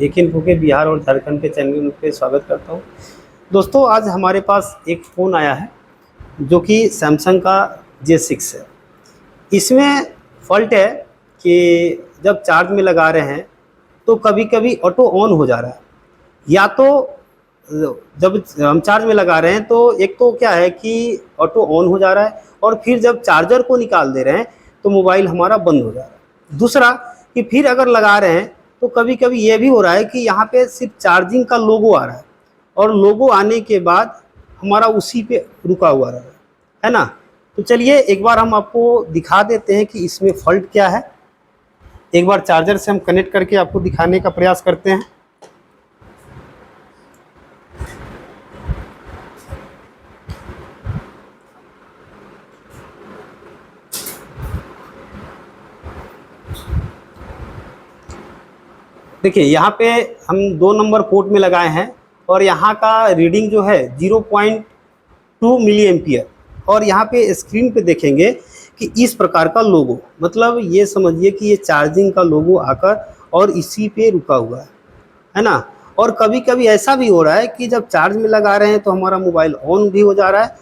एक इन्फो के बिहार और झारखंड के चैनल पे स्वागत करता हूँ। दोस्तों, आज हमारे पास एक फ़ोन आया है जो कि सैमसंग का J6 है। इसमें फ़ॉल्ट है कि जब चार्ज में लगा रहे हैं तो कभी-कभी ऑटो ऑन हो जा रहा है, या तो जब हम चार्ज में लगा रहे हैं तो एक तो क्या है कि ऑटो ऑन हो जा रहा है, और फिर जब चार्जर को निकाल दे रहे हैं तो मोबाइल हमारा बंद हो जा रहा है। दूसरा कि फिर अगर लगा रहे हैं तो कभी-कभी ये भी हो रहा है कि यहाँ पे सिर्फ चार्जिंग का लोगो आ रहा है, और लोगो आने के बाद हमारा उसी पे रुका हुआ रहा है ना। तो चलिए एक बार हम आपको दिखा देते हैं कि इसमें फ़ॉल्ट क्या है। एक बार चार्जर से हम कनेक्ट करके आपको दिखाने का प्रयास करते हैं। देखिए, यहाँ पे हम 2 नंबर पोर्ट में लगाए हैं और यहाँ का रीडिंग जो है 0.2 मिली एम्पियर, और यहाँ पे स्क्रीन पे देखेंगे कि इस प्रकार का लोगो, मतलब ये समझिए कि ये चार्जिंग का लोगो आकर और इसी पे रुका हुआ है ना। और कभी कभी ऐसा भी हो रहा है कि जब चार्ज में लगा रहे हैं तो हमारा मोबाइल ऑन भी हो जा रहा है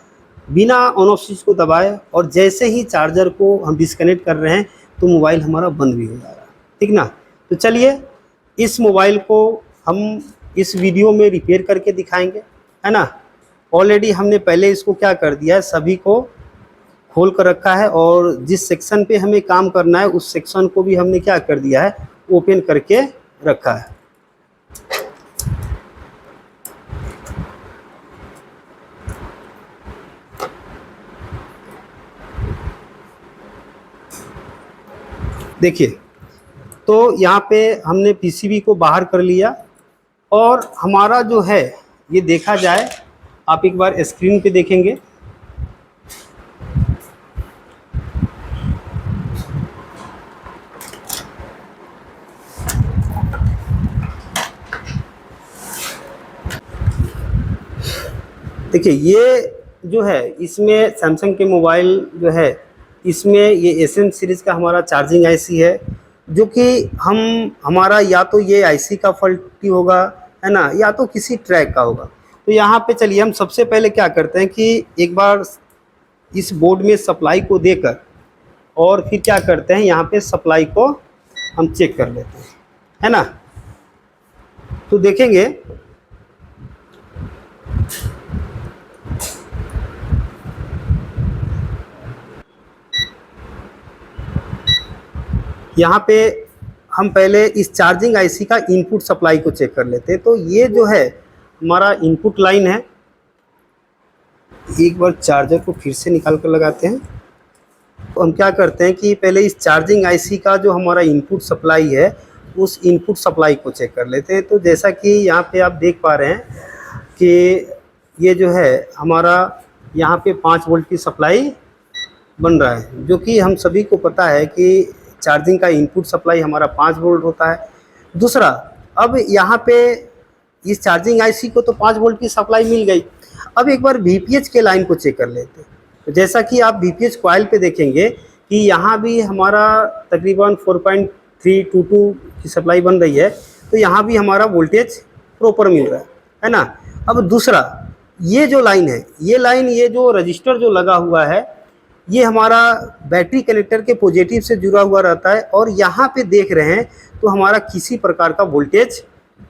बिना ऑन ऑफ स्विच को दबाए, और जैसे ही चार्जर को हम डिस्कनेक्ट कर रहे हैं तो मोबाइल हमारा बंद भी हो जा रहा है, ठीक ना। तो चलिए इस मोबाइल को हम इस वीडियो में रिपेयर करके दिखाएंगे, है ना। ऑलरेडी हमने पहले इसको क्या कर दिया है, सभी को खोल कर रखा है, और जिस सेक्शन पे हमें काम करना है उस सेक्शन को भी हमने क्या कर दिया है, ओपन करके रखा है। देखिए, तो यहाँ पे हमने पीसीबी को बाहर कर लिया, और हमारा जो है ये देखा जाए, आप एक बार स्क्रीन पे देखेंगे देखिए ये जो है, इसमें सैमसंग के मोबाइल जो है इसमें ये SM सीरीज़ का हमारा चार्जिंग आईसी है, जो कि हमारा या तो ये आईसी का फॉल्टी होगा, है ना, या तो किसी ट्रैक का होगा। तो यहाँ पे चलिए हम सबसे पहले क्या करते हैं कि एक बार इस बोर्ड में सप्लाई को देकर और फिर क्या करते हैं, यहाँ पे सप्लाई को हम चेक कर लेते हैं, है ना। तो देखेंगे यहाँ पे हम पहले इस चार्जिंग आईसी का इनपुट सप्लाई को चेक कर लेते हैं। तो ये जो है हमारा इनपुट लाइन है। एक बार चार्जर को फिर से निकाल कर लगाते हैं। तो हम क्या करते हैं कि पहले इस चार्जिंग आईसी का जो हमारा इनपुट सप्लाई है उस इनपुट सप्लाई को चेक कर लेते हैं। तो जैसा कि यहाँ पे आप देख पा रहे हैं कि ये जो है हमारा यहाँ पे 5 वोल्ट की सप्लाई बन रहा है, जो कि हम सभी को पता है कि चार्जिंग का इनपुट सप्लाई हमारा 5 वोल्ट होता है। दूसरा, अब यहाँ पे इस चार्जिंग आईसी को तो 5 वोल्ट की सप्लाई मिल गई। अब एक बार VPH के लाइन को चेक कर लेते हैं। तो जैसा कि आप VPH कॉइल पे देखेंगे कि यहाँ भी हमारा तकरीबन 4.322 की सप्लाई बन रही है, तो यहाँ भी हमारा वोल्टेज प्रॉपर मिल रहा है ना। अब दूसरा, ये जो लाइन है, ये जो रजिस्टर जो लगा हुआ है, ये हमारा बैटरी कनेक्टर के पॉजिटिव से जुड़ा हुआ रहता है, और यहाँ पे देख रहे हैं तो हमारा किसी प्रकार का वोल्टेज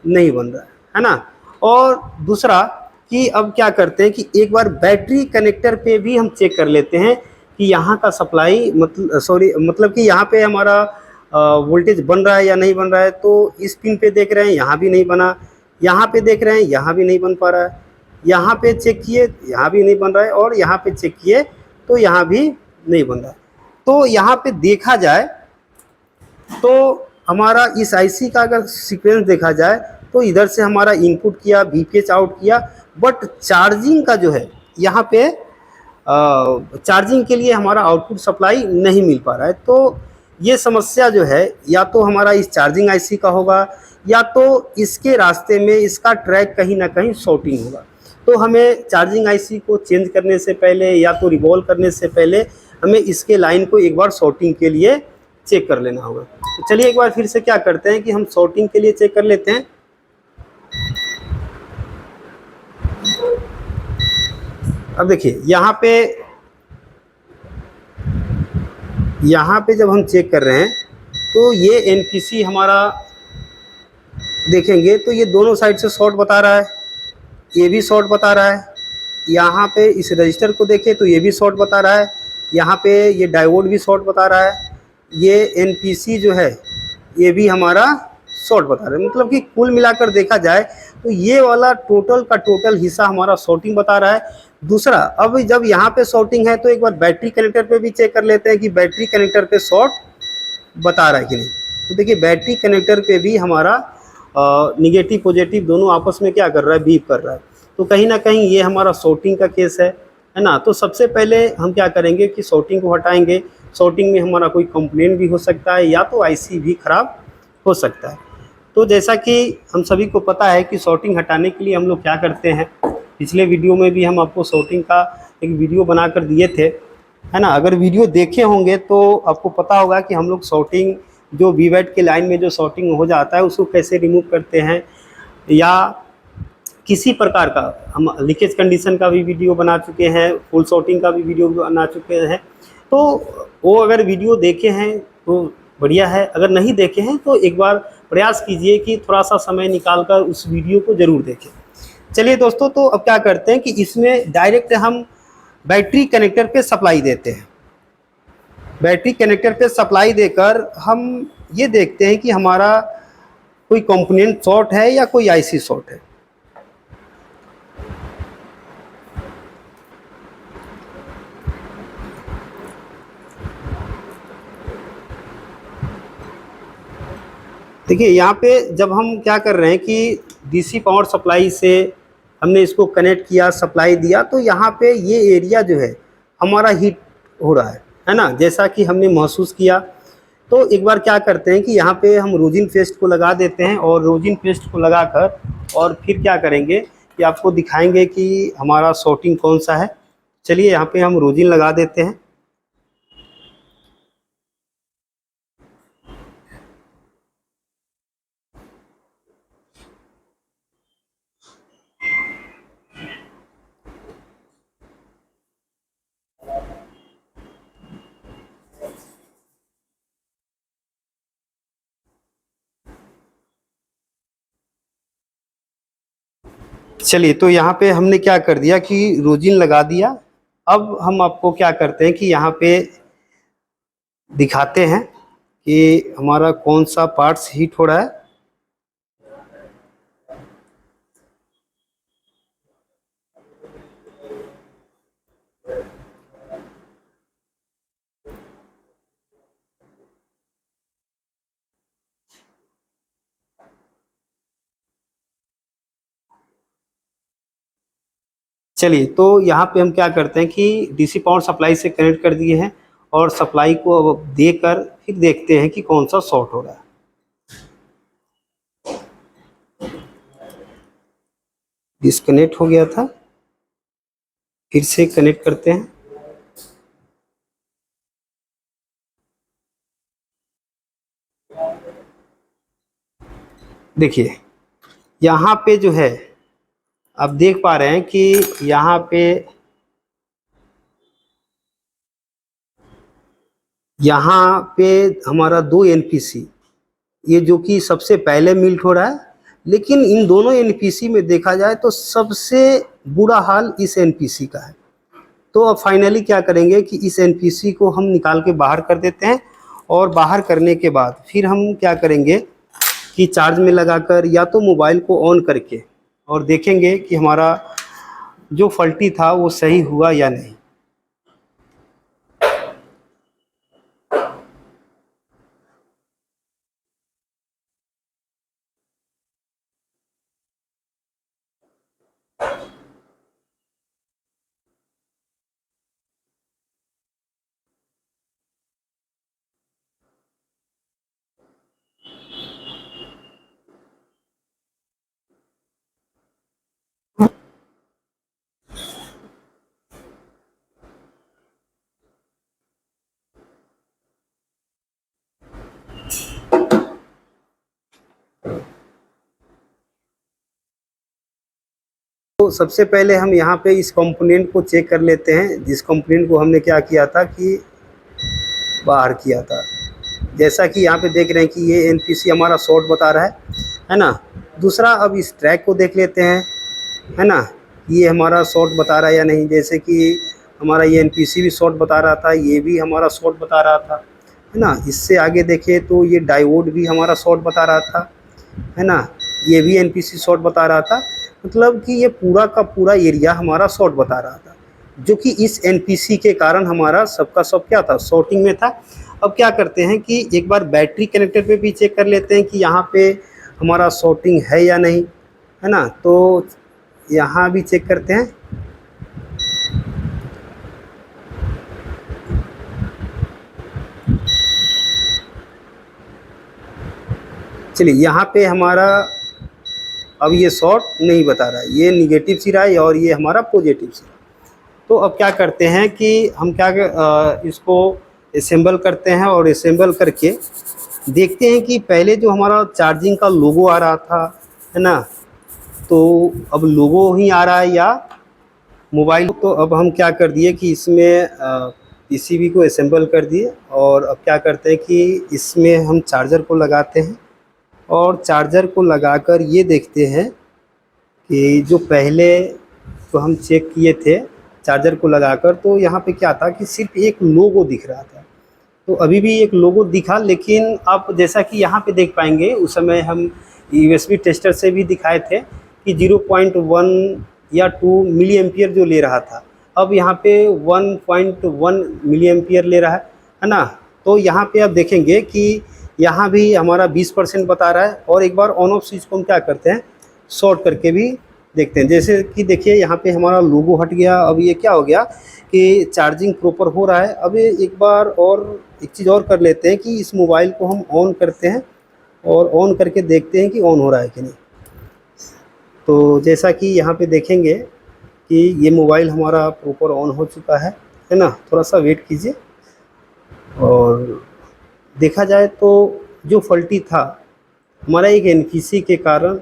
नहीं बन रहा है ना। और दूसरा कि अब क्या करते हैं कि एक बार बैटरी कनेक्टर पे भी हम चेक कर लेते हैं कि यहाँ का सप्लाई मतलब कि यहाँ पे हमारा वोल्टेज बन रहा है या नहीं बन रहा है। तो इस पिन पे देख रहे हैं, यहाँ भी नहीं बना, यहाँ पे देख रहे हैं, यहाँ भी नहीं बन पा रहा है, यहाँ पे चेक किए, यहाँ भी नहीं बन रहा है, और यहाँ पे चेक किए तो यहाँ भी नहीं बन रहा है। तो यहाँ पे देखा जाए तो हमारा इस आईसी का अगर सीक्वेंस देखा जाए तो इधर से हमारा इनपुट किया, VPH आउट किया, बट चार्जिंग का जो है यहाँ पे चार्जिंग के लिए हमारा आउटपुट सप्लाई नहीं मिल पा रहा है। तो ये समस्या जो है या तो हमारा इस चार्जिंग आईसी का होगा, या तो इसके रास्ते में इसका ट्रैक कहीं ना कहीं शॉर्टिंग होगा। तो हमें चार्जिंग आईसी को चेंज करने से पहले या तो रिवॉल्व करने से पहले हमें इसके लाइन को एक बार शॉर्टिंग के लिए चेक कर लेना होगा। तो चलिए एक बार फिर से क्या करते हैं कि हम सॉर्टिंग के लिए चेक कर लेते हैं। अब देखिए यहाँ पे जब हम चेक कर रहे हैं तो ये एनपीसी हमारा देखेंगे तो ये दोनों साइड से शॉर्ट बता रहा है, ये भी शॉर्ट बता रहा है। यहाँ पे इस रजिस्टर को देखें तो ये भी शॉर्ट बता रहा है, यहाँ पे ये डायोड भी शॉर्ट बता रहा है, ये एनपीसी जो है ये भी हमारा शॉर्ट बता रहा है। मतलब कि कुल मिलाकर देखा जाए तो ये वाला टोटल का टोटल हिस्सा हमारा शॉर्टिंग बता रहा है। दूसरा, अब जब यहाँ पे शॉर्टिंग है तो एक बार बैटरी कनेक्टर पे भी चेक कर लेते हैं कि बैटरी कनेक्टर पे शॉर्ट बता रहा है कि नहीं। तो देखिए बैटरी कनेक्टर पे भी हमारा निगेटिव पॉजिटिव दोनों आपस में क्या कर रहा है, बीप कर रहा है। तो कहीं ना कहीं ये हमारा शॉर्टिंग का केस है ना। तो सबसे पहले हम क्या करेंगे कि शॉर्टिंग को हटाएंगे। शॉर्टिंग में हमारा कोई कंप्लेंट भी हो सकता है या तो आईसी भी खराब हो सकता है। तो जैसा कि हम सभी को पता है कि शॉर्टिंग हटाने के लिए हम लोग क्या करते हैं, पिछले वीडियो में भी हम आपको शॉर्टिंग का एक वीडियो बनाकर दिए थे, है ना। अगर वीडियो देखे होंगे तो आपको पता होगा कि हम लोग शॉर्टिंग जो वीवैट के लाइन में जो शॉर्टिंग हो जाता है उसको कैसे रिमूव करते हैं, या किसी प्रकार का हम लीकेज कंडीशन का भी वीडियो बना चुके हैं, फुल शॉर्टिंग का भी वीडियो बना चुके हैं। तो वो अगर वीडियो देखे हैं तो बढ़िया है, अगर नहीं देखे हैं तो एक बार प्रयास कीजिए कि थोड़ा सा समय निकाल कर उस वीडियो को ज़रूर देखें। चलिए दोस्तों, तो अब क्या करते हैं कि इसमें डायरेक्ट हम बैटरी कनेक्टर पे सप्लाई देते हैं। बैटरी कनेक्टर पे सप्लाई देकर हम ये देखते हैं कि हमारा कोई कंपोनेंट शॉर्ट है या कोई आईसी शॉर्ट है। देखिए यहाँ पे जब हम क्या कर रहे हैं कि डीसी पावर सप्लाई से हमने इसको कनेक्ट किया, सप्लाई दिया, तो यहाँ पे ये एरिया जो है हमारा हीट हो रहा है ना, जैसा कि हमने महसूस किया। तो एक बार क्या करते हैं कि यहाँ पे हम रोजिन पेस्ट को लगा देते हैं, और रोजिन पेस्ट को लगाकर और फिर क्या करेंगे कि आपको दिखाएंगे कि हमारा शॉर्टिंग कौन सा है। चलिए यहाँ पे हम रोजिन लगा देते हैं। चलिए, तो यहाँ पे हमने क्या कर दिया कि रोजिन लगा दिया। अब हम आपको क्या करते हैं कि यहाँ पे दिखाते हैं कि हमारा कौन सा पार्ट्स हीट हो रहा है। चलिए, तो यहाँ पे हम क्या करते हैं कि डीसी पावर सप्लाई से कनेक्ट कर दिए हैं, और सप्लाई को अब देकर फिर देखते हैं कि कौन सा शॉर्ट हो रहा है। डिस्कनेक्ट हो गया था, फिर से कनेक्ट करते हैं। देखिए यहाँ पे जो है आप देख पा रहे हैं कि यहाँ पे हमारा दो एनपीसी, ये जो कि सबसे पहले मिल्ट हो रहा है, लेकिन इन दोनों एनपीसी में देखा जाए तो सबसे बुरा हाल इस एनपीसी का है। तो अब फाइनली क्या करेंगे कि इस एनपीसी को हम निकाल के बाहर कर देते हैं, और बाहर करने के बाद फिर हम क्या करेंगे कि चार्ज में लगाकर या तो मोबाइल को ऑन करके और देखेंगे कि हमारा जो फल्टी था वो सही हुआ या नहीं। तो सबसे पहले हम यहाँ पे इस कंपोनेंट को चेक कर लेते हैं, जिस कंपोनेंट को हमने क्या किया था कि बाहर किया था। जैसा कि यहाँ पे देख रहे हैं कि ये एनपीसी हमारा शॉर्ट बता रहा है ना। दूसरा, अब इस ट्रैक को देख लेते हैं, है ना, ये हमारा शॉर्ट बता रहा है या नहीं। जैसे कि हमारा ये एनपीसी भी शॉर्ट बता रहा था, ये भी हमारा शॉर्ट बता रहा था, है ना। इससे आगे देखें तो ये डायोड भी हमारा शॉर्ट बता रहा था, है ना, ये भी एनपीसी शॉर्ट बता रहा था। मतलब कि ये पूरा का पूरा एरिया हमारा शॉर्ट बता रहा था, जो कि इस एनपीसी के कारण हमारा सबका सब क्या था, शॉर्टिंग में था। अब क्या करते हैं कि एक बार बैटरी कनेक्टर पे भी चेक कर लेते हैं कि यहाँ पे हमारा शॉर्टिंग है या नहीं, है ना। तो यहाँ भी चेक करते हैं। चलिए, यहाँ पे हमारा अब ये शॉर्ट नहीं बता रहा है, ये निगेटिव सी रहा है और ये हमारा पॉजिटिव सी। तो अब क्या करते हैं कि हम इसको असेंबल करते हैं और असेंबल करके देखते हैं कि पहले जो हमारा चार्जिंग का लोगो आ रहा था, है ना, तो अब लोगो ही आ रहा है या मोबाइल। तो अब हम क्या कर दिए कि इसमें पीसीबी को असेंबल कर दिए और अब क्या करते हैं कि इसमें हम चार्जर को लगाते हैं और चार्जर को लगाकर ये देखते हैं कि जो पहले तो हम चेक किए थे चार्जर को लगाकर, तो यहाँ पे क्या था कि सिर्फ एक लोगो दिख रहा था। तो अभी भी एक लोगो दिखा, लेकिन आप जैसा कि यहाँ पे देख पाएंगे, उस समय हम यूएसबी टेस्टर से भी दिखाए थे कि 0.1 या 2 मिली एम्पियर जो ले रहा था, अब यहाँ पे 1.1 मिली एम्पियर ले रहा है ना। तो यहाँ पे आप देखेंगे कि यहाँ भी हमारा 20% बता रहा है। और एक बार ऑन ऑफ स्विच को हम क्या करते हैं, शॉर्ट करके भी देखते हैं। जैसे कि देखिए यहाँ पे हमारा लोगो हट गया। अब ये क्या हो गया कि चार्जिंग प्रॉपर हो रहा है। अब एक बार और एक चीज़ और कर लेते हैं कि इस मोबाइल को हम ऑन करते हैं और ऑन करके देखते हैं कि ऑन हो रहा है कि नहीं। तो जैसा कि यहाँ पे देखेंगे कि ये मोबाइल हमारा प्रॉपर ऑन हो चुका है ना। थोड़ा सा वेट कीजिए और देखा जाए तो जो फॉल्टी था हमारा एक एनपीसी के कारण,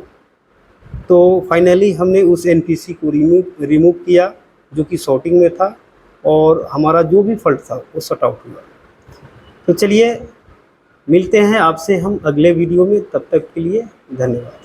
तो फाइनली हमने उस एनपीसी को रिमूव किया जो कि शॉर्टिंग में था और हमारा जो भी फॉल्ट था वो सॉर्ट आउट हुआ। तो चलिए मिलते हैं आपसे हम अगले वीडियो में, तब तक के लिए धन्यवाद।